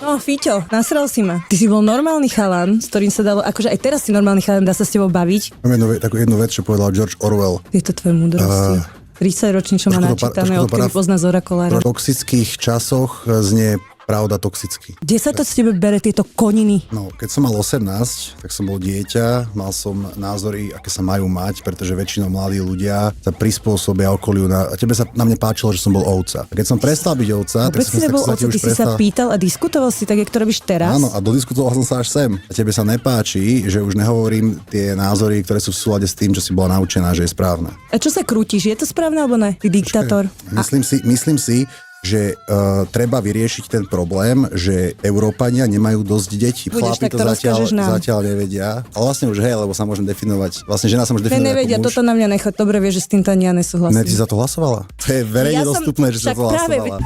No, Fíťo, nasral si ma. Ty si bol normálny chalan, s ktorým sa dalo, akože aj teraz si normálny chalan, dá sa s tebou baviť. Mám takú jednu vec, čo povedal George Orwell. Je to tvoje múdrosti. 30-ročný, čo má načítané, odkedy pozná Zora Kolára. V toxických časoch znie pravda toxicky. Kde sa to s tebe bere, tieto koniny? No, keď som mal 18, tak som bol dieťa, mal som názory, aké sa majú mať, pretože väčšinou mladí ľudia sa prispôsobia okoliu. A tebe sa na mne páčilo, že som bol ovca. A keď som prestal byť ovca, tak som nebol sa ovca, ty si sa pýtal a diskutoval si tak, jak to robíš teraz? Áno, a dodiskutoval som sa až sem. A tebe sa nepáči, že už nehovorím tie názory, ktoré sú v súlade s tým, čo si bola naučená, že je správne. A čo sa krútiš? Je to správne alebo ne? Ty diktátor. Myslím si, že treba vyriešiť ten problém, že Európania nemajú dosť detí. Chlapi to zatiaľ nevedia. Ale vlastne už lebo sa môžem definovať. Vlastne žena sa môže definovať nevedia, ako muž. Toto na mňa nechať. Dobre vieš, že s týmto ani ja nesúhlasím. Ne, ty za to hlasovala? To je verejne dostupné, že si za to hlasovala.